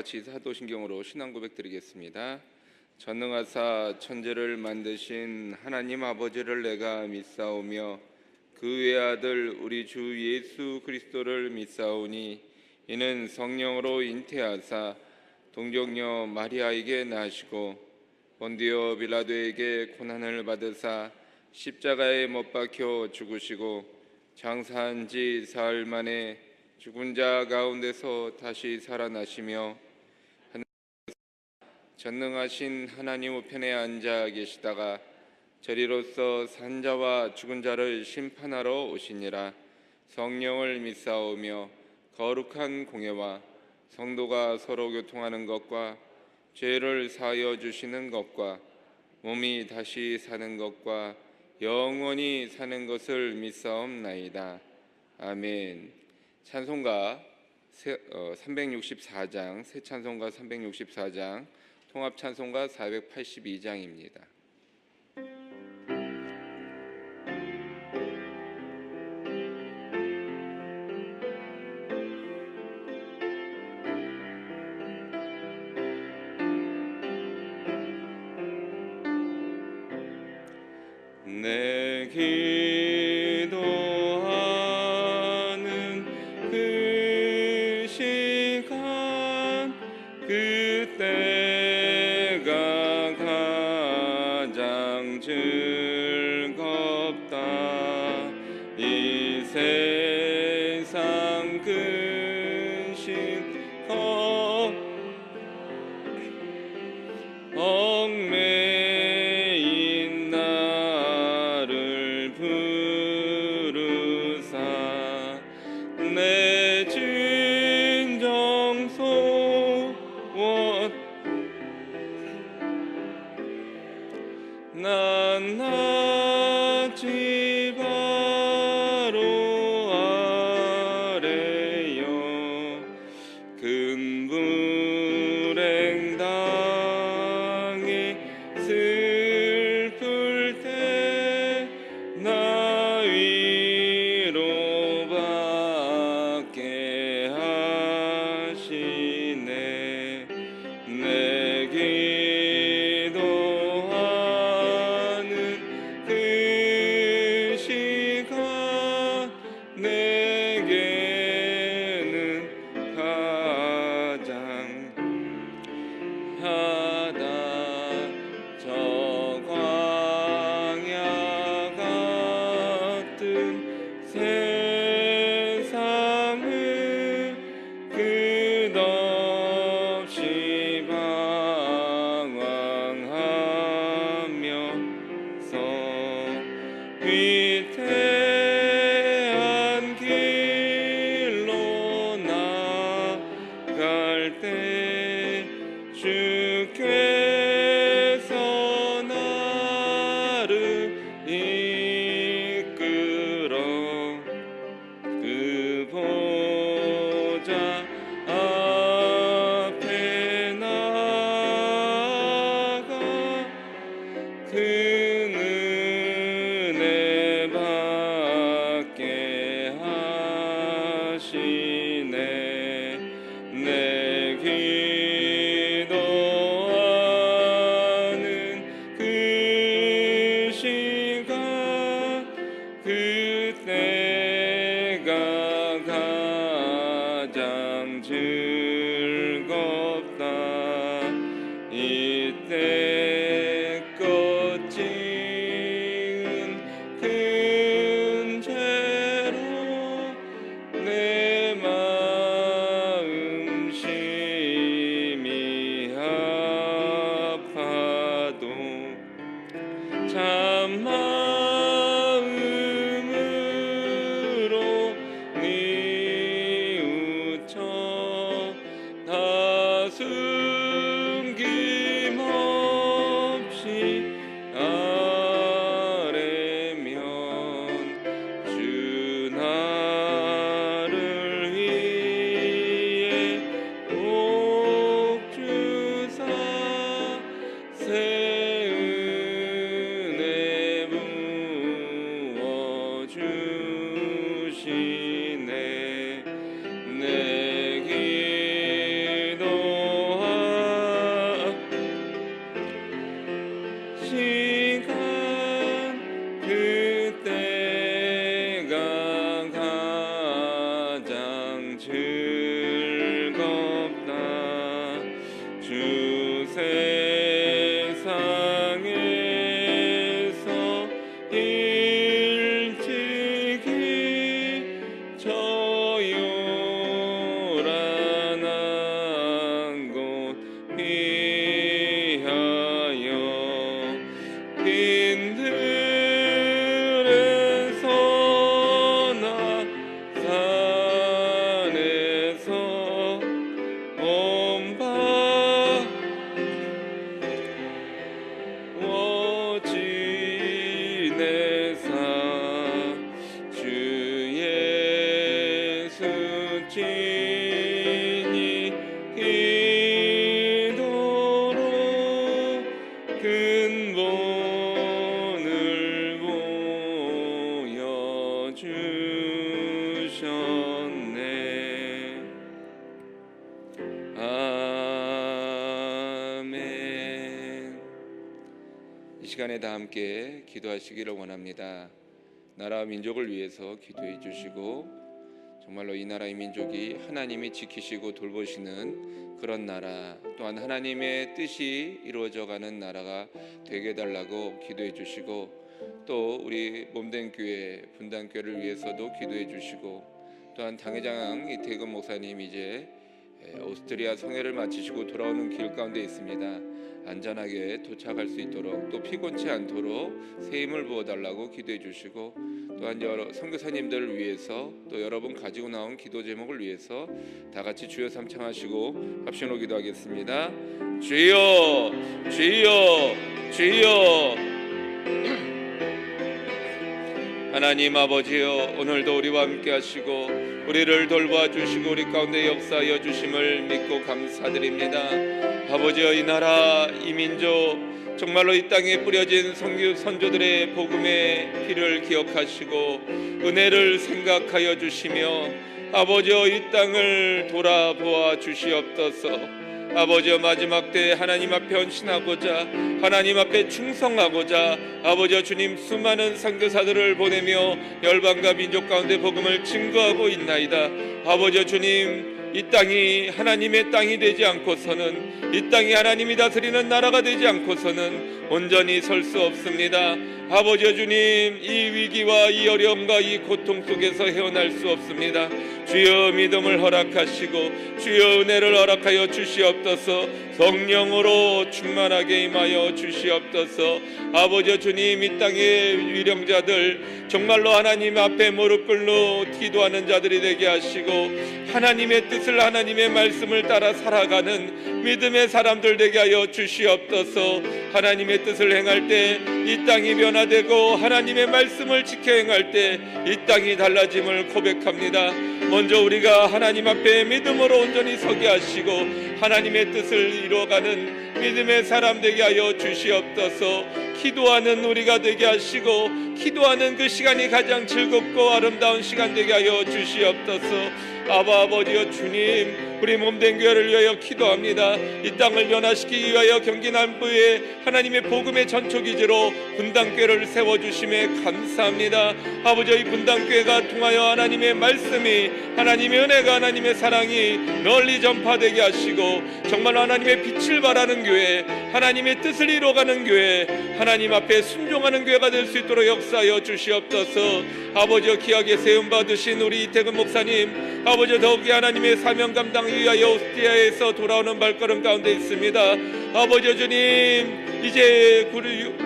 같이 사도신경으로 신앙 고백 드리겠습니다. 전능하사 천지를 만드신 하나님 아버지를 내가 믿사오며 그 외아들 우리 주 예수 그리스도를 믿사오니 이는 성령으로 잉태하사 동정녀 마리아에게 나시고 본디오 빌라도에게 고난을 받으사 십자가에 못 박혀 죽으시고 장사한 지 사흘 만에 죽은 자 가운데서 다시 살아나시며 전능하신 하나님 우편에 앉아 계시다가 저리로서 산자와 죽은 자를 심판하러 오시니라. 성령을 믿사오며 거룩한 공예와 성도가 서로 교통하는 것과 죄를 사하여 주시는 것과 몸이 다시 사는 것과 영원히 사는 것을 믿사옵나이다. 아멘. 찬송가 364장, 새 찬송가 364장, 통합 찬송가 482장입니다. 내 기도하는 그 시간 그때가 가장 즐겁다. 이 세상 근심 얽매인 나를 부르사 내 진정 소원 난 나지 바로 아래요. 근불행 당해 슬플 때 나 위로받게 하시네. 내 기도하는 그 시간 내게는 가장 하다. 저 광야 같은 세상을 끝없이 방황하면서 위태한 길로 나갈 때 주께서 나를 이끌어 그 보좌 앞에 나가 그 은혜 받게 하시네. 내 기도하는 그 시간 그때가 가장 즐겁다. 이때 껏지은 큰 죄로 내 마음 심히 아파도 참 마음으로 뉘우쳐 진이 기도로 근본을 보여주셨네. 아멘. 이 시간에 다 함께 기도하시기를 원합니다. 나라와 민족을 위해서 기도해 주시고, 정말로 이 나라의 민족이 하나님이 지키시고 돌보시는 그런 나라, 또한 하나님의 뜻이 이루어져가는 나라가 되게 해달라고 기도해 주시고, 또 우리 몸된 교회 분당교회를 위해서도 기도해 주시고, 또한 당회장 이태근 목사님 이제 오스트리아 성회를 마치시고 돌아오는 길 가운데 있습니다. 안전하게 도착할 수 있도록, 또 피곤치 않도록 새 힘을 부어달라고 기도해 주시고, 또한 여러 선교사님들을 위해서, 또 여러분 가지고 나온 기도 제목을 위해서 다 같이 주여 삼창하시고 합심으로 기도하겠습니다. 주여, 주여, 주여. 하나님 아버지여, 오늘도 우리와 함께 하시고 우리를 돌봐 주시고 우리 가운데 역사하여 주심을 믿고 감사드립니다. 아버지여, 이 나라, 이 민족, 정말로 이 땅에 뿌려진 선조들의 복음의 피를 기억하시고 은혜를 생각하여 주시며, 아버지여, 이 땅을 돌아보아 주시옵소서. 아버지여, 마지막 때 하나님 앞에 헌신하고자, 하나님 앞에 충성하고자 아버지여 주님 수많은 선교사들을 보내며 열방과 민족 가운데 복음을 증거하고 있나이다. 아버지여 주님, 이 땅이 하나님의 땅이 되지 않고서는, 이 땅이 하나님이 다스리는 나라가 되지 않고서는 온전히 설 수 없습니다. 아버지여 주님, 이 위기와 이 어려움과 이 고통 속에서 헤어날 수 없습니다. 주여 믿음을 허락하시고 주여 은혜를 허락하여 주시옵소서. 성령으로 충만하게 임하여 주시옵소서. 아버지여 주님, 이 땅의 위령자들 정말로 하나님 앞에 무릎 꿇고 기도하는 자들이 되게 하시고, 하나님의 뜻을, 하나님의 말씀을 따라 살아가는 믿음의 사람들 되게 하여 주시옵소서. 하나님의 뜻을 행할 때 이 땅이 변화되고 하나님의 말씀을 지켜 행할 때 이 땅이 달라짐을 고백합니다. 먼저 우리가 하나님 앞에 믿음으로 온전히 서게 하시고 하나님의 뜻을 이루어가는 믿음의 사람 되게 하여 주시옵소서. 기도하는 우리가 되게 하시고 기도하는 그 시간이 가장 즐겁고 아름다운 시간 되게 하여 주시옵소서. 아버지여 주님, 우리 몸된 교회를 위하여 기도합니다. 이 땅을 변화시키기 위하여 경기 남부에 하나님의 복음의 전초기지로 분당교회를 세워주심에 감사합니다. 아버지여, 이 분당교회가 통하여 하나님의 말씀이, 하나님의 은혜가, 하나님의 사랑이 널리 전파되게 하시고 정말 하나님의 빛을 발하는 교회, 하나님의 뜻을 이루어가는 교회, 하나님 앞에 순종하는 교회가 될 수 있도록 역사하여 주시옵소서. 아버지여, 귀하게 세움받으신 우리 이태근 목사님, 아버지여, 더욱이 하나님의 사명 감당 위하여 오스트리아에서 돌아오는 발걸음 가운데 있습니다. 아버지여 주님, 이제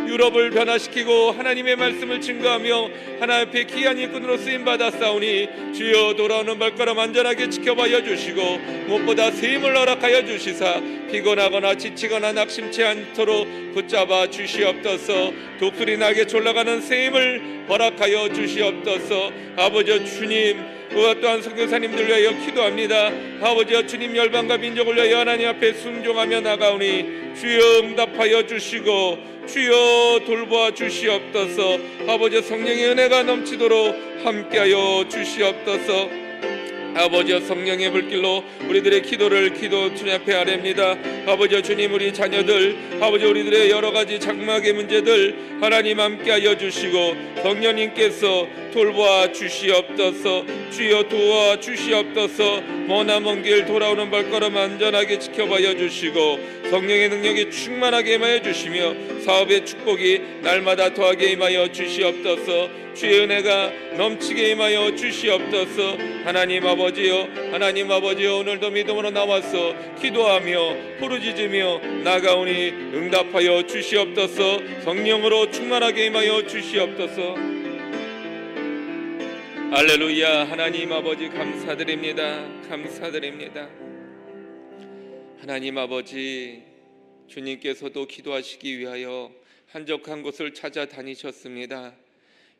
유럽을 변화시키고 하나님의 말씀을 증거하며 하나님 앞에 귀한 일꾼으로 쓰임받아 싸우니 주여 돌아오는 발걸음 안전하게 지켜봐여 주시고 무엇보다 새 힘을 허락하여 주시사 피곤하거나 지치거나 낙심치 않도록 붙잡아 주시옵소서. 독수리 나게 졸라가는 새 힘을 허락하여 주시옵소서. 아버지여 주님, 그와 또한 선교사님들 위하여 기도합니다. 아버지여 주님, 열방과 민족을 위하여 하나님 앞에 순종하며 나가오니 주여 응답하여 주시고 주여 돌보아 주시옵소서. 아버지여, 성령의 은혜가 넘치도록 함께하여 주시옵소서. 아버지여, 성령의 불길로 우리들의 기도를 주님 앞에 아뢰입니다. 아버지여 주님, 우리 자녀들, 아버지 우리들의 여러가지 장막의 문제들 하나님 함께하여 주시고 성령님께서 돌보아 주시옵소서. 주여 도와 주시옵소서. 머나먼 길 돌아오는 발걸음 안전하게 지켜봐여 주시고 성령의 능력이 충만하게 임하여 주시며 사업의 축복이 날마다 더하게 임하여 주시옵소서. 주의 은혜가 넘치게 임하여 주시옵소서. 하나님 아버지여, 하나님 아버지여, 오늘도 믿음으로 나와서 기도하며 부르짖으며 나가오니 응답하여 주시옵소서. 성령으로 충만하게 임하여 주시옵소서. 할렐루야. 하나님 아버지 감사드립니다. 감사드립니다. 하나님 아버지, 주님께서도 기도하시기 위하여 한적한 곳을 찾아다니셨습니다.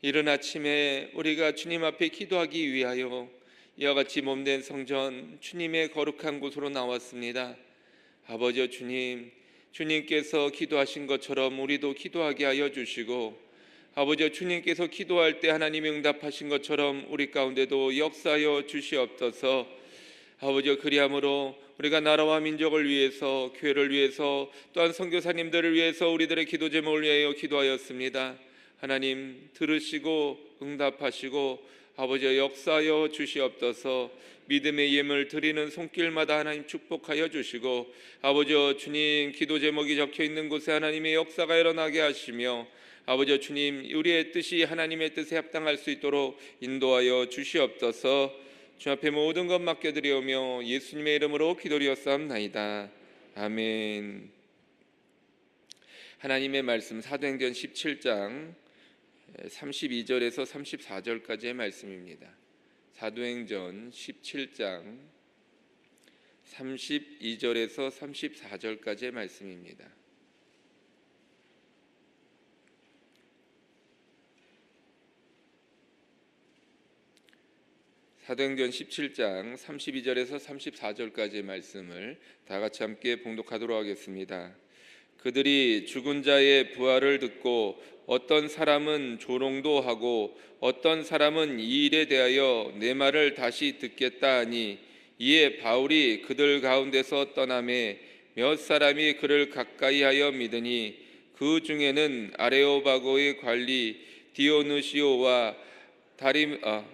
이른 아침에 우리가 주님 앞에 기도하기 위하여 이와 같이 몸된 성전 주님의 거룩한 곳으로 나왔습니다. 아버지 주님, 주님께서 기도하신 것처럼 우리도 기도하게 하여 주시고, 아버지 주님께서 기도할 때 하나님이 응답하신 것처럼 우리 가운데도 역사하여 주시옵소서. 아버지 그리함으로 우리가 나라와 민족을 위해서, 교회를 위해서, 또한 선교사님들을 위해서 우리들의 기도 제목을 위하여 기도하였습니다. 하나님 들으시고 응답하시고 아버지 역사하여 주시옵소서. 믿음의 예물 드리는 손길마다 하나님 축복하여 주시고, 아버지 주님 기도 제목이 적혀있는 곳에 하나님의 역사가 일어나게 하시며, 아버지 주님 우리의 뜻이 하나님의 뜻에 합당할 수 있도록 인도하여 주시옵소서. 주 앞에 모든 것 맡겨드리오며 예수님의 이름으로 기도드렸사옵나이다. 아멘. 하나님의 말씀 사도행전 17장 32절에서 34절까지의 말씀입니다. 사도행전 17장 32절에서 34절까지의 말씀입니다. 사도행전 17장 32절에서 34절까지의 말씀을 다 같이 함께 봉독하도록 하겠습니다. 그들이 죽은 자의 부활을 듣고 어떤 사람은 조롱도 하고 어떤 사람은 이 일에 대하여 내 말을 다시 듣겠다 하니, 이에 바울이 그들 가운데서 떠나매 몇 사람이 그를 가까이하여 믿으니, 그 중에는 아레오바고의 관리 디오누시오와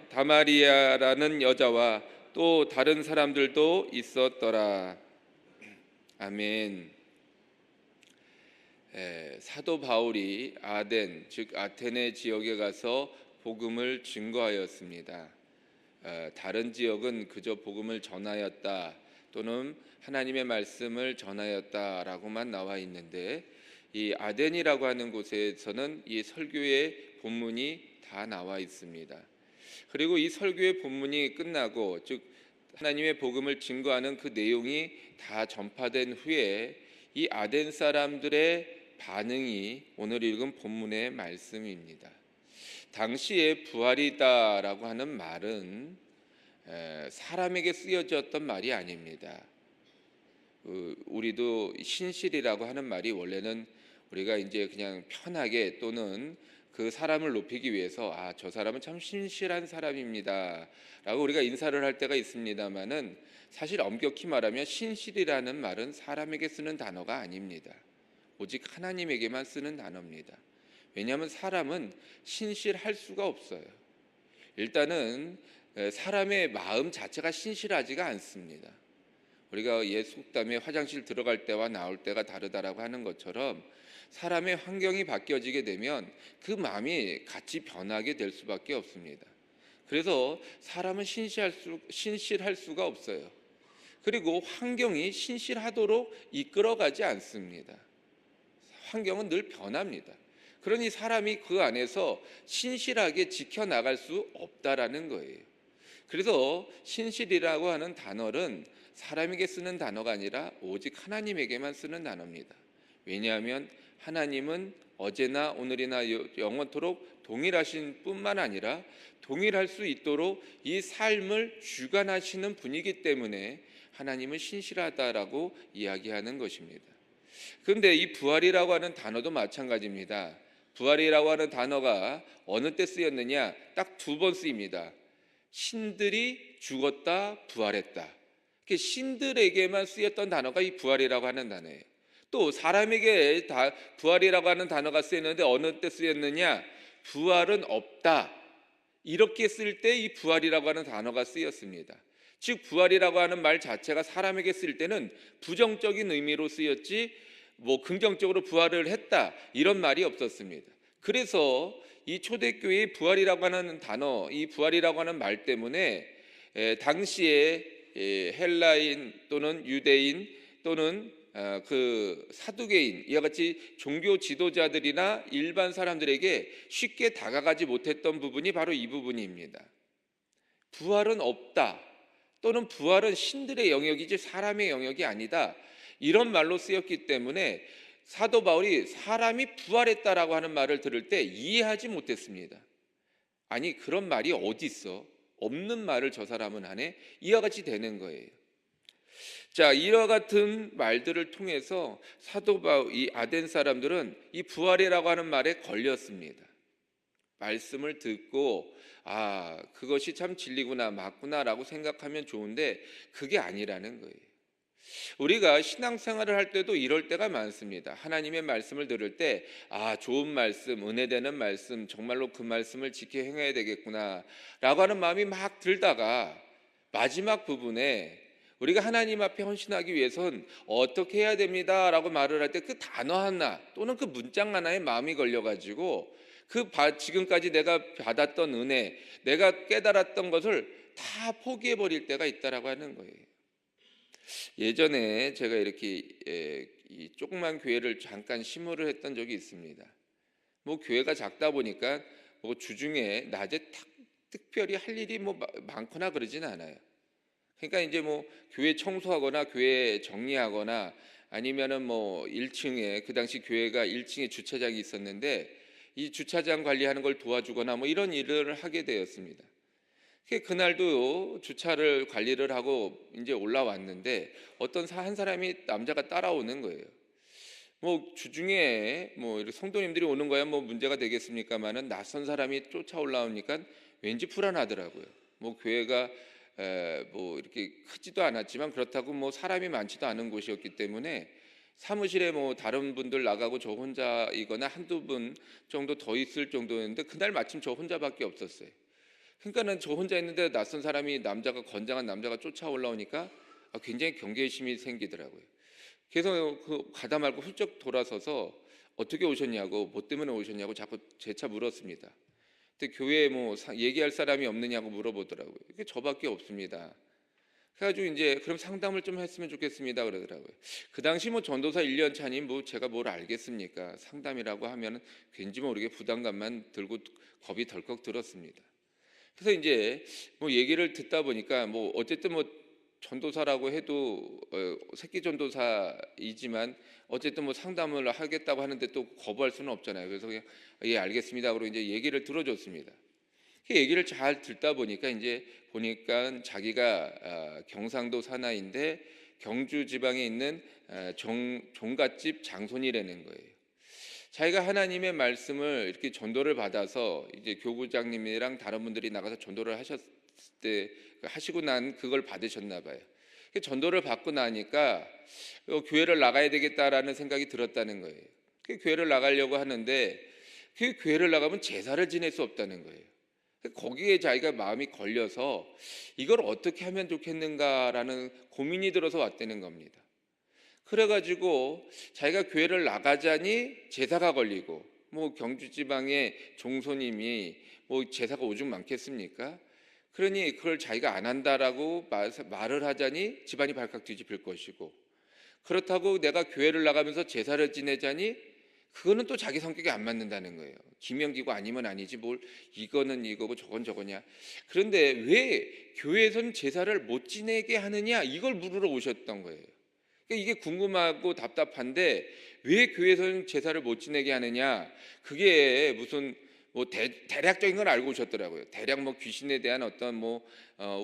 다마리아라는 여자와 또 다른 사람들도 있었더라. 아멘. 사도 바울이 아덴, 즉 아테네 지역에 가서 복음을 증거하였습니다. 다른 지역은 그저 복음을 전하였다 또는 하나님의 말씀을 전하였다라고만 나와 있는데, 이 아덴이라고 하는 곳에서는 이 설교의 본문이 다 나와 있습니다. 그리고 이 설교의 본문이 끝나고, 즉 하나님의 복음을 증거하는 그 내용이 다 전파된 후에 이 아덴 사람들의 반응이 오늘 읽은 본문의 말씀입니다. 당시에 부활이다라고 하는 말은 사람에게 쓰여졌던 말이 아닙니다. 우리도 신실이라고 하는 말이 원래는 우리가 이제 그냥 편하게 또는 그 사람을 높이기 위해서 저 사람은 참 신실한 사람입니다 라고 우리가 인사를 할 때가 있습니다만은, 사실 엄격히 말하면 신실이라는 말은 사람에게 쓰는 단어가 아닙니다. 오직 하나님에게만 쓰는 단어입니다. 왜냐하면 사람은 신실할 수가 없어요. 일단은 사람의 마음 자체가 신실하지가 않습니다. 우리가 옛 속담에 화장실 들어갈 때와 나올 때가 다르다라고 하는 것처럼, 사람의 환경이 바뀌어지게 되면 그 마음이 같이 변하게 될 수밖에 없습니다. 그래서 사람은 신실할 수가 없어요. 그리고 환경이 신실하도록 이끌어가지 않습니다. 환경은 늘 변합니다. 그러니 사람이 그 안에서 신실하게 지켜나갈 수 없다라는 거예요. 그래서 신실이라고 하는 단어는 사람에게 쓰는 단어가 아니라 오직 하나님에게만 쓰는 단어입니다. 왜냐하면 하나님은 어제나 오늘이나 영원토록 동일하신 뿐만 아니라 동일할 수 있도록 이 삶을 주관하시는 분이기 때문에 하나님은 신실하다라고 이야기하는 것입니다. 그런데 이 부활이라고 하는 단어도 마찬가지입니다. 부활이라고 하는 단어가 어느 때 쓰였느냐? 딱 2번 쓰입니다. 신들이 죽었다, 부활했다. 신들에게만 쓰였던 단어가 이 부활이라고 하는 단어예요. 또 사람에게 부활이라고 하는 단어가 쓰였는데 어느 때 쓰였느냐? 부활은 없다. 이렇게 쓸 때 이 부활이라고 하는 단어가 쓰였습니다. 즉 부활이라고 하는 말 자체가 사람에게 쓸 때는 부정적인 의미로 쓰였지 긍정적으로 부활을 했다 이런 말이 없었습니다. 그래서 이 초대교회의 부활이라고 하는 단어, 이 부활이라고 하는 말 때문에 당시에 헬라인 또는 유대인 또는 그 사두개인, 이와 같이 종교 지도자들이나 일반 사람들에게 쉽게 다가가지 못했던 부분이 바로 이 부분입니다. 부활은 없다 또는 부활은 신들의 영역이지 사람의 영역이 아니다, 이런 말로 쓰였기 때문에 사도 바울이 사람이 부활했다라고 하는 말을 들을 때 이해하지 못했습니다. 아니 그런 말이 어디 있어? 없는 말을 저 사람은 하네. 이와 같이 되는 거예요. 자, 이와 같은 말들을 통해서 사도 바울, 이 아덴 사람들은 이 부활이라고 하는 말에 걸렸습니다. 말씀을 듣고 그것이 참 진리구나, 맞구나라고 생각하면 좋은데 그게 아니라는 거예요. 우리가 신앙생활을 할 때도 이럴 때가 많습니다. 하나님의 말씀을 들을 때 좋은 말씀, 은혜되는 말씀, 정말로 그 말씀을 지켜 행해야 되겠구나 라고 하는 마음이 막 들다가 마지막 부분에 우리가 하나님 앞에 헌신하기 위해선 어떻게 해야 됩니다 라고 말을 할 때 그 단어 하나 또는 그 문장 하나에 마음이 걸려가지고 지금까지 내가 받았던 은혜, 내가 깨달았던 것을 다 포기해버릴 때가 있다라고 하는 거예요. 예전에 제가 이렇게 이 조그만 교회를 잠깐 심호를 했던 적이 있습니다. 뭐 교회가 작다 보니까 뭐 주중에 낮에 특별히 할 일이 뭐 많거나 그러진 않아요. 그러니까 이제 뭐 교회 청소하거나 교회 정리하거나 아니면은 뭐 1층에 그 당시 교회가 1층에 주차장이 있었는데 이 주차장 관리하는 걸 도와주거나 뭐 이런 일을 하게 되었습니다. 그날도 주차를 관리를 하고 이제 올라왔는데 어떤 한 사람이 남자가 따라오는 거예요. 뭐 주중에 뭐 이렇게 성도님들이 오는 거야 뭐 문제가 되겠습니까만은 낯선 사람이 쫓아 올라오니까 왠지 불안하더라고요. 뭐 교회가 뭐 이렇게 크지도 않았지만 그렇다고 뭐 사람이 많지도 않은 곳이었기 때문에 사무실에 뭐 다른 분들 나가고 저 혼자이거나 한두 분 정도 더 있을 정도였는데 그날 마침 저 혼자밖에 없었어요. 그러니까는 저 혼자 있는데 낯선 사람이 건장한 남자가 쫓아 올라오니까 굉장히 경계심이 생기더라고요. 그래서 가다 말고 훌쩍 돌아서서 어떻게 오셨냐고, 뭐 때문에 오셨냐고 자꾸 재차 물었습니다. 근데 교회에 뭐 얘기할 사람이 없느냐고 물어보더라고요. 이게 저밖에 없습니다. 그래가지고 이제 그럼 상담을 좀 했으면 좋겠습니다 그러더라고요. 그 당시 뭐 전도사 1년 차니 뭐 제가 뭘 알겠습니까? 상담이라고 하면 왠지 모르게 부담감만 들고 겁이 덜컥 들었습니다. 그래서 이제 뭐 얘기를 듣다 보니까 뭐 어쨌든 뭐 전도사라고 해도 새끼 전도사이지만 어쨌든 뭐 상담을 하겠다고 하는데 또 거부할 수는 없잖아요. 그래서 그냥 예 알겠습니다. 그러고 이제 얘기를 들어줬습니다. 그 얘기를 잘 듣다 보니까 이제 보니까 자기가 경상도 사나이인데 경주 지방에 있는 종갓집 장손이라는 거예요. 자기가 하나님의 말씀을 이렇게 전도를 받아서 이제 교구장님이랑 다른 분들이 나가서 전도를 하셨을 때 하시고 난 그걸 받으셨나 봐요. 전도를 받고 나니까 교회를 나가야 되겠다라는 생각이 들었다는 거예요. 그 교회를 나가려고 하는데 그 교회를 나가면 제사를 지낼 수 없다는 거예요. 거기에 자기가 마음이 걸려서 이걸 어떻게 하면 좋겠는가라는 고민이 들어서 왔다는 겁니다. 그래가지고 자기가 교회를 나가자니 제사가 걸리고 뭐 경주지방의 종소님이 뭐 제사가 오죽 많겠습니까? 그러니 그걸 자기가 안 한다라고 말을 하자니 집안이 발칵 뒤집힐 것이고 그렇다고 내가 교회를 나가면서 제사를 지내자니 그거는 또 자기 성격에 안 맞는다는 거예요. 기명기고 아니면 아니지 뭘 이거는 이거고 저건 저거냐. 그런데 왜 교회에서는 제사를 못 지내게 하느냐 이걸 물으러 오셨던 거예요. 이게 궁금하고 답답한데 왜 교회에서는 제사를 못 지내게 하느냐. 그게 무슨 뭐 대략적인 걸 알고 오셨더라고요. 대략 뭐 귀신에 대한 어떤 뭐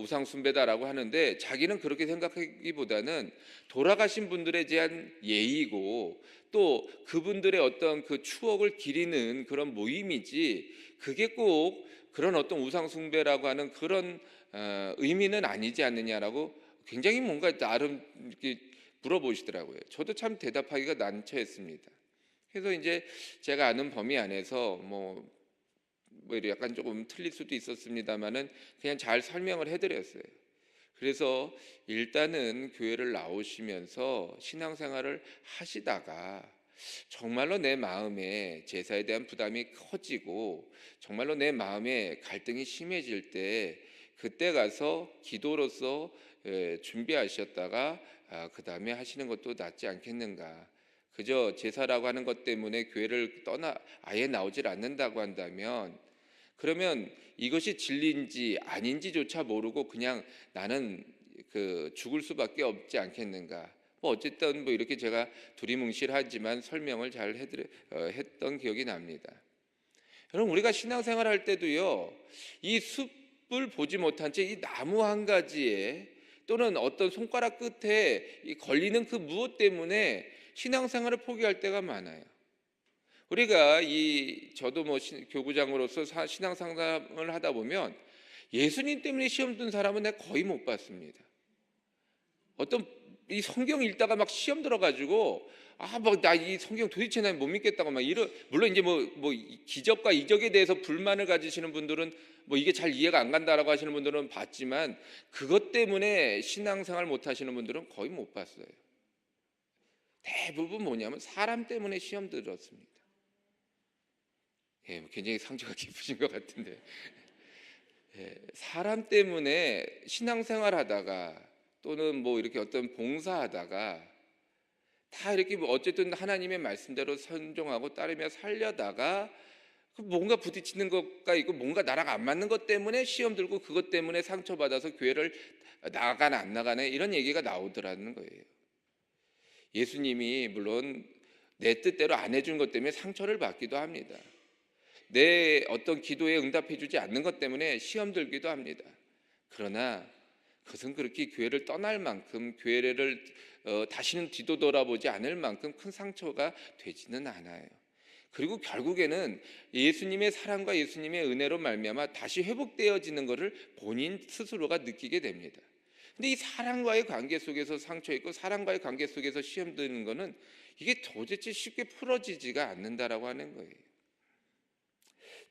우상 숭배다라고 하는데 자기는 그렇게 생각하기보다는 돌아가신 분들에 대한 예의고 또 그분들의 어떤 그 추억을 기리는 그런 모임이지 그게 꼭 그런 어떤 우상 숭배라고 하는 그런 의미는 아니지 않느냐라고 굉장히 뭔가 나름 이렇게 물어보시더라고요. 저도 참 대답하기가 난처했습니다. 그래서 이제 제가 아는 범위 안에서 뭐 약간 조금 틀릴 수도 있었습니다만은 그냥 잘 설명을 해드렸어요. 그래서 일단은 교회를 나오시면서 신앙생활을 하시다가 정말로 내 마음에 제사에 대한 부담이 커지고 정말로 내 마음에 갈등이 심해질 때 그때 가서 기도로서 준비하셨다가 그 다음에 하시는 것도 낫지 않겠는가. 그저 제사라고 하는 것 때문에 교회를 아예 나오질 않는다고 한다면 그러면 이것이 진리인지 아닌지조차 모르고 그냥 나는 죽을 수밖에 없지 않겠는가. 뭐 어쨌든 뭐 이렇게 제가 두리뭉실하지만 설명을 잘 했던 기억이 납니다. 여러분 우리가 신앙생활 할 때도요 이 잎을 보지 못한 채 이 나무 한 가지에 또는 어떤 손가락 끝에 이 걸리는 그 무엇 때문에 신앙생활을 포기할 때가 많아요. 우리가 저도 교구장으로서 신앙 상담을 하다 보면 예수님 때문에 시험 든 사람은 내가 거의 못 봤습니다. 어떤 이 성경 읽다가 막 시험 들어가지고 나 이 성경 도대체 난 못 믿겠다고 막 물론 이제 기적과 이적에 대해서 불만을 가지시는 분들은 이게 잘 이해가 안 간다라고 하시는 분들은 봤지만 그것 때문에 신앙생활 못 하시는 분들은 거의 못 봤어요. 대부분 뭐냐면 사람 때문에 시험 들었습니다. 예, 굉장히 상처가 깊으신 것 같은데, 예, 사람 때문에 신앙생활 하다가 또는 이렇게 어떤 봉사하다가 다 이렇게 어쨌든 하나님의 말씀대로 순종하고 따르며 살려다가 뭔가 부딪히는 것과 있고 뭔가 나랑 안 맞는 것 때문에 시험 들고 그것 때문에 상처받아서 교회를 나가네 안 나가네 이런 얘기가 나오더라는 거예요. 예수님이 물론 내 뜻대로 안 해준 것 때문에 상처를 받기도 합니다. 내 어떤 기도에 응답해 주지 않는 것 때문에 시험 들기도 합니다. 그러나 그것은 그렇게 교회를 떠날 만큼 교회를 다시는 뒤도 돌아보지 않을 만큼 큰 상처가 되지는 않아요. 그리고 결국에는 예수님의 사랑과 예수님의 은혜로 말미암아 다시 회복되어지는 것을 본인 스스로가 느끼게 됩니다. 근데 이 사랑과의 관계 속에서 상처 있고 사랑과의 관계 속에서 시험 드는 거는 이게 도대체 쉽게 풀어지지가 않는다라고 하는 거예요.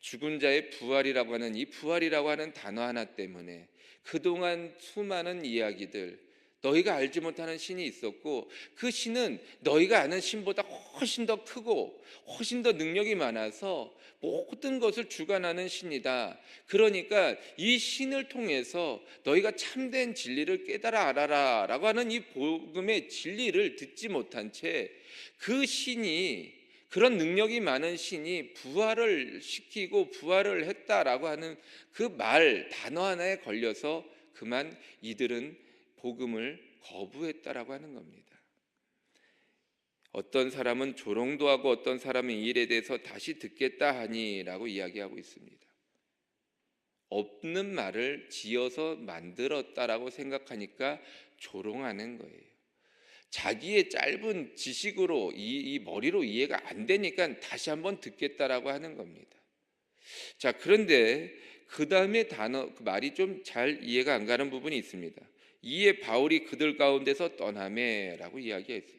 죽은 자의 부활이라고 하는 이 부활이라고 하는 단어 하나 때문에 그동안 수많은 이야기들, 너희가 알지 못하는 신이 있었고 그 신은 너희가 아는 신보다 훨씬 더 크고 훨씬 더 능력이 많아서 모든 것을 주관하는 신이다. 그러니까 이 신을 통해서 너희가 참된 진리를 깨달아 알아라 라고 하는 이 복음의 진리를 듣지 못한 채 그 신이, 그런 능력이 많은 신이 부활을 시키고 부활을 했다라고 하는 그 단어 하나에 걸려서 그만 이들은 복음을 거부했다라고 하는 겁니다. 어떤 사람은 조롱도 하고 어떤 사람은 이 일에 대해서 다시 듣겠다 하니라고 이야기하고 있습니다. 없는 말을 지어서 만들었다라고 생각하니까 조롱하는 거예요. 자기의 짧은 지식으로 이 머리로 이해가 안 되니까 다시 한번 듣겠다라고 하는 겁니다. 자, 그런데 그 다음에 그 말이 좀 잘 이해가 안 가는 부분이 있습니다. 이에 바울이 그들 가운데서 떠나매라고 이야기했어요.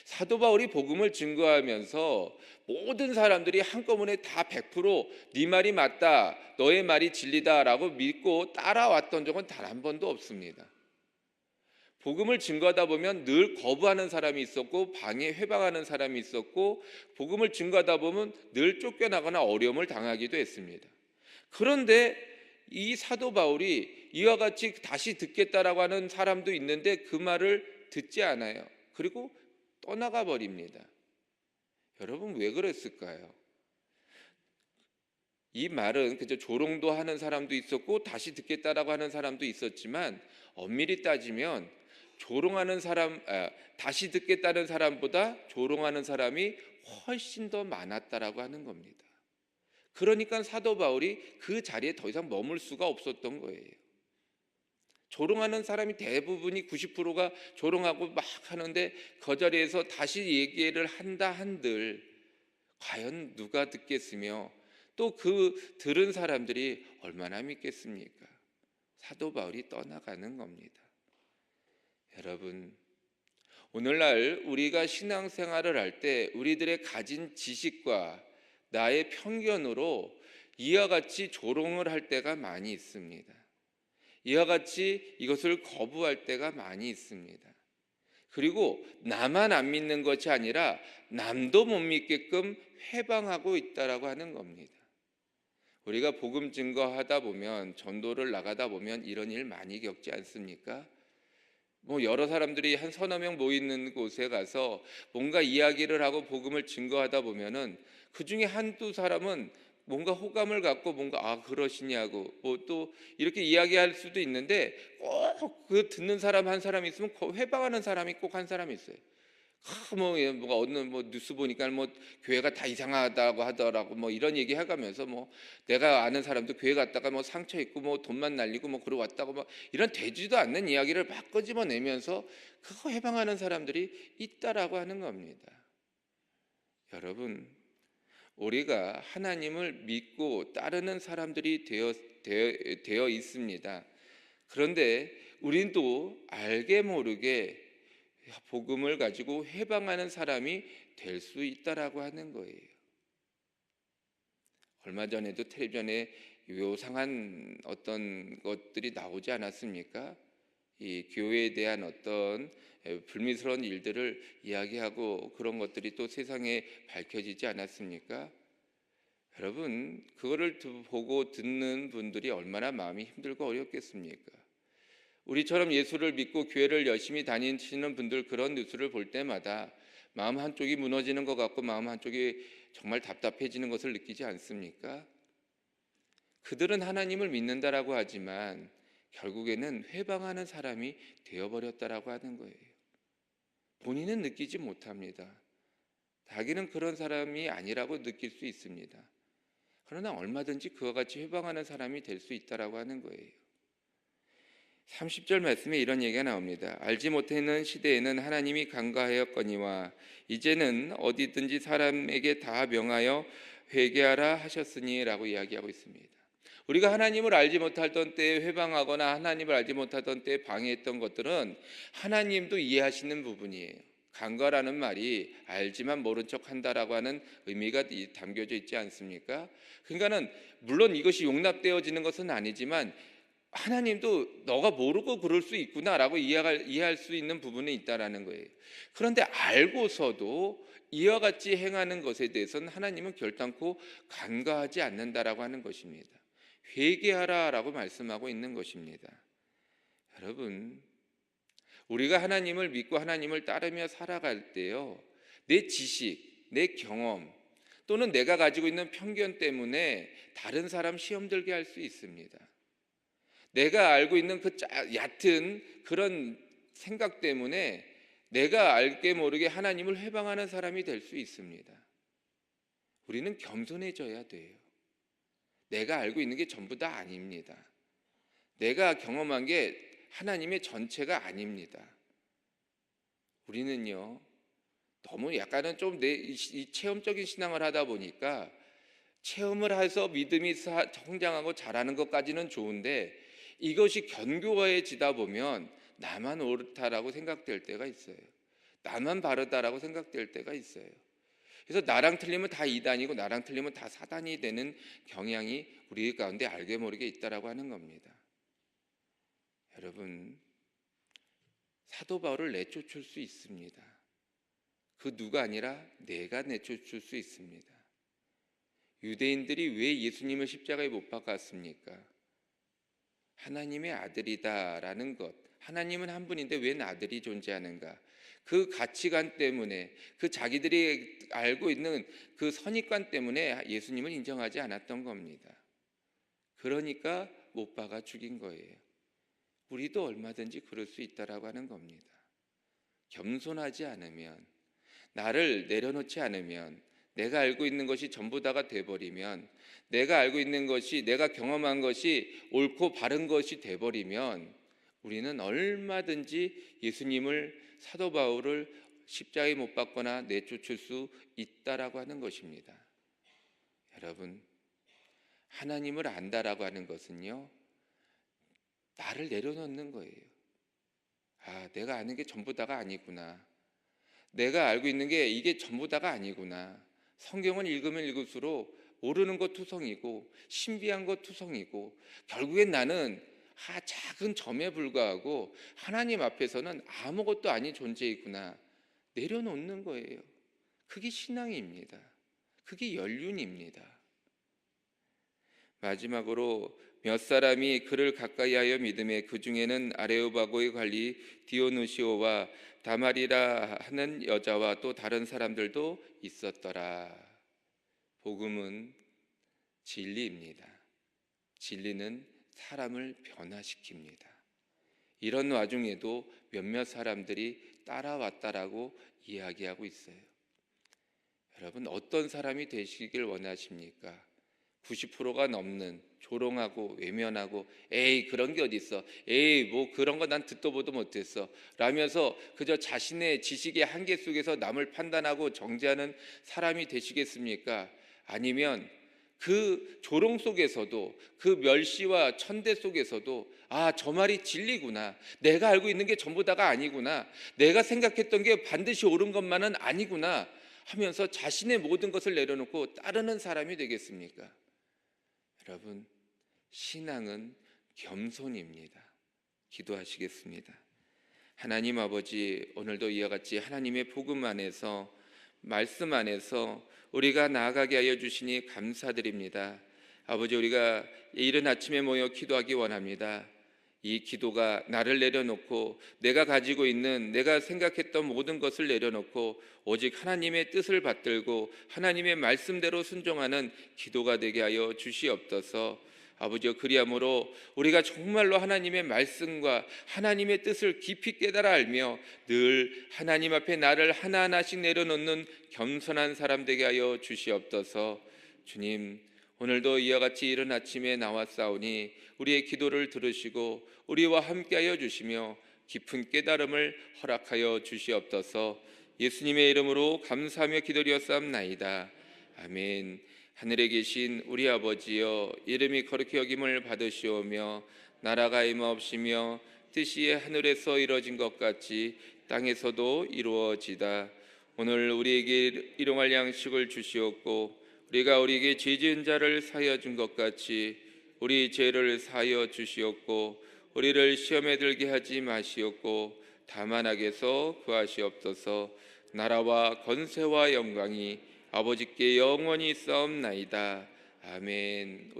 사도 바울이 복음을 증거하면서 모든 사람들이 한꺼번에 다 100% 네 말이 맞다, 너의 말이 진리다라고 믿고 따라왔던 적은 단 한 번도 없습니다. 복음을 증거하다 보면 늘 거부하는 사람이 있었고 회방하는 사람이 있었고 복음을 증거하다 보면 늘 쫓겨나거나 어려움을 당하기도 했습니다. 그런데 이 사도 바울이 이와 같이 다시 듣겠다라고 하는 사람도 있는데 그 말을 듣지 않아요. 그리고 떠나가 버립니다. 여러분 왜 그랬을까요? 이 말은 그저 조롱도 하는 사람도 있었고 다시 듣겠다라고 하는 사람도 있었지만 엄밀히 따지면 다시 듣겠다는 사람보다 조롱하는 사람이 훨씬 더 많았다라고 하는 겁니다. 그러니까 사도 바울이 그 자리에 더 이상 머물 수가 없었던 거예요. 조롱하는 사람이 대부분이 90%가 조롱하고 막 하는데 그 자리에서 다시 얘기를 한다 한들 과연 누가 듣겠으며 또 그 들은 사람들이 얼마나 믿겠습니까? 사도 바울이 떠나가는 겁니다. 여러분, 오늘날 우리가 신앙생활을 할 때 우리들의 가진 지식과 나의 편견으로 이와 같이 조롱을 할 때가 많이 있습니다. 이와 같이 이것을 거부할 때가 많이 있습니다. 그리고 나만 안 믿는 것이 아니라 남도 못 믿게끔 회방하고 있다라고 하는 겁니다. 우리가 복음 증거하다 보면, 전도를 나가다 보면 이런 일 많이 겪지 않습니까? 여러 사람들이 한 서너 명 모이는 곳에 가서 뭔가 이야기를 하고 복음을 증거하다 보면은 그 중에 한두 사람은 뭔가 호감을 갖고 뭔가 그러시냐고 또 이렇게 이야기할 수도 있는데 꼭 그 듣는 사람 한 사람이 있으면 회방하는 사람이 꼭 한 사람이 있어요. 뭐가 어느 뉴스 보니까 교회가 다 이상하다고 하더라고 이런 얘기 해가면서 내가 아는 사람도 교회 갔다가 상처 입고 돈만 날리고 그러고 왔다고 이런 되지도 않는 이야기를 막 끄집어내면서 그거 해방하는 사람들이 있다라고 하는 겁니다. 여러분, 우리가 하나님을 믿고 따르는 사람들이 되어 있습니다. 그런데 우린 또 알게 모르게 복음을 가지고 해방하는 사람이 될 수 있다라고 하는 거예요. 얼마 전에도 텔레비전에 요상한 어떤 것들이 나오지 않았습니까? 이 교회에 대한 어떤 불미스러운 일들을 이야기하고 그런 것들이 또 세상에 밝혀지지 않았습니까? 여러분, 그거를 보고 듣는 분들이 얼마나 마음이 힘들고 어렵겠습니까? 우리처럼 예수를 믿고 교회를 열심히 다니시는 분들 그런 뉴스를 볼 때마다 마음 한쪽이 무너지는 것 같고 마음 한쪽이 정말 답답해지는 것을 느끼지 않습니까? 그들은 하나님을 믿는다라고 하지만 결국에는 회방하는 사람이 되어버렸다라고 하는 거예요. 본인은 느끼지 못합니다. 자기는 그런 사람이 아니라고 느낄 수 있습니다. 그러나 얼마든지 그와 같이 회방하는 사람이 될 수 있다라고 하는 거예요. 30절 말씀에 이런 얘기가 나옵니다. 알지 못하는 시대에는 하나님이 간과하였거니와 이제는 어디든지 사람에게 다 명하여 회개하라 하셨으니 라고 이야기하고 있습니다. 우리가 하나님을 알지 못하던 때에 회방하거나 하나님을 알지 못하던 때에 방해했던 것들은 하나님도 이해하시는 부분이에요. 간과라는 말이 알지만 모른 척 한다라고 하는 의미가 담겨져 있지 않습니까? 그러니까는 물론 이것이 용납되어지는 것은 아니지만 하나님도 너가 모르고 그럴 수 있구나라고 이해할 수 있는 부분이 있다라는 거예요. 그런데 알고서도 이와 같이 행하는 것에 대해서는 하나님은 결단코 간과하지 않는다라고 하는 것입니다. 회개하라라고 말씀하고 있는 것입니다. 여러분, 우리가 하나님을 믿고 하나님을 따르며 살아갈 때요, 내 지식, 내 경험 또는 내가 가지고 있는 편견 때문에 다른 사람 시험 들게 할 수 있습니다. 내가 알고 있는 그 얕은 그런 생각 때문에 내가 알게 모르게 하나님을 회방하는 사람이 될 수 있습니다. 우리는 겸손해져야 돼요. 내가 알고 있는 게 전부 다 아닙니다. 내가 경험한 게 하나님의 전체가 아닙니다. 우리는요, 너무 약간은 좀 이 체험적인 신앙을 하다 보니까 체험을 해서 믿음이 성장하고 자라는 것까지는 좋은데 이것이 견고해지다 보면 나만 옳다라고 생각될 때가 있어요. 나만 바르다라고 생각될 때가 있어요. 그래서 나랑 틀리면 다 이단이고 나랑 틀리면 다 사단이 되는 경향이 우리 가운데 알게 모르게 있다라고 하는 겁니다. 여러분, 사도 바울을 내쫓을 수 있습니다. 그 누가 아니라 내가 내쫓을 수 있습니다. 유대인들이 왜 예수님을 십자가에 못 박았습니까? 하나님의 아들이다라는 것, 하나님은 한 분인데 웬 아들이 존재하는가? 그 가치관 때문에, 그 자기들이 알고 있는 그 선입관 때문에 예수님을 인정하지 않았던 겁니다. 그러니까 못 박아 죽인 거예요. 우리도 얼마든지 그럴 수 있다라고 하는 겁니다. 겸손하지 않으면, 나를 내려놓지 않으면, 내가 알고 있는 것이 전부 다가 돼버리면, 내가 알고 있는 것이, 내가 경험한 것이 옳고 바른 것이 돼버리면 우리는 얼마든지 예수님을, 사도 바울을 십자가에 못 박거나 내쫓을 수 있다라고 하는 것입니다. 여러분, 하나님을 안다라고 하는 것은요, 나를 내려놓는 거예요. 아, 내가 아는 게 전부 다가 아니구나. 내가 알고 있는 게 이게 전부 다가 아니구나. 성경은 읽으면 읽을수록 모르는 것 투성이고 신비한 것 투성이고 결국엔 나는 작은 점에 불과하고 하나님 앞에서는 아무것도 아닌 존재이구나. 내려놓는 거예요. 그게 신앙입니다. 그게 연륜입니다. 마지막으로 몇 사람이 그를 가까이하여 믿음에 그 중에는 아레오바고의 관리 디오누시오와 다말이라 하는 여자와 또 다른 사람들도 있었더라. 복음은 진리입니다. 진리는 사람을 변화시킵니다. 이런 와중에도 몇몇 사람들이 따라왔다라고 이야기하고 있어요. 여러분, 어떤 사람이 되시길 원하십니까? 90%가 넘는 조롱하고 외면하고 에이 그런 게 어딨어, 에이 뭐 그런 거 난 듣도 보도 못했어 라면서 그저 자신의 지식의 한계 속에서 남을 판단하고 정죄하는 사람이 되시겠습니까? 아니면 그 조롱 속에서도, 그 멸시와 천대 속에서도 저 말이 진리구나, 내가 알고 있는 게 전부 다가 아니구나, 내가 생각했던 게 반드시 옳은 것만은 아니구나 하면서 자신의 모든 것을 내려놓고 따르는 사람이 되겠습니까? 여러분, 신앙은 겸손입니다. 기도하시겠습니다. 하나님 아버지, 오늘도 이와 같이 하나님의 복음 안에서, 말씀 안에서 우리가 나아가게 하여 주시니 감사드립니다. 아버지, 우리가 이른 아침에 모여 기도하기 원합니다. 이 기도가 나를 내려놓고 내가 가지고 있는, 내가 생각했던 모든 것을 내려놓고 오직 하나님의 뜻을 받들고 하나님의 말씀대로 순종하는 기도가 되게 하여 주시옵소서. 아버지여, 그리함으로 우리가 정말로 하나님의 말씀과 하나님의 뜻을 깊이 깨달아 알며 늘 하나님 앞에 나를 하나하나씩 내려놓는 겸손한 사람 되게 하여 주시옵소서. 주님, 오늘도 이와 같이 이른 아침에 나왔사오니 우리의 기도를 들으시고 우리와 함께하여 주시며 깊은 깨달음을 허락하여 주시옵소서. 예수님의 이름으로 감사하며 기도드렸사옵나이다. 아멘. 하늘에 계신 우리 아버지여, 이름이 거룩히 여김을 받으시오며 나라가 임하옵시며 뜻이 하늘에서 이루어진 것 같이 땅에서도 이루어지다. 오늘 우리에게 일용할 양식을 주시옵고 우리가 우리에게 죄 지은 자를 사하여 준 것 같이 우리 죄를 사하여 주시옵고 우리를 시험에 들게 하지 마시옵고 다만 악에서 구하시옵소서. 나라와 권세와 영광이 아버지께 영원히 있사옵나이다. 아멘.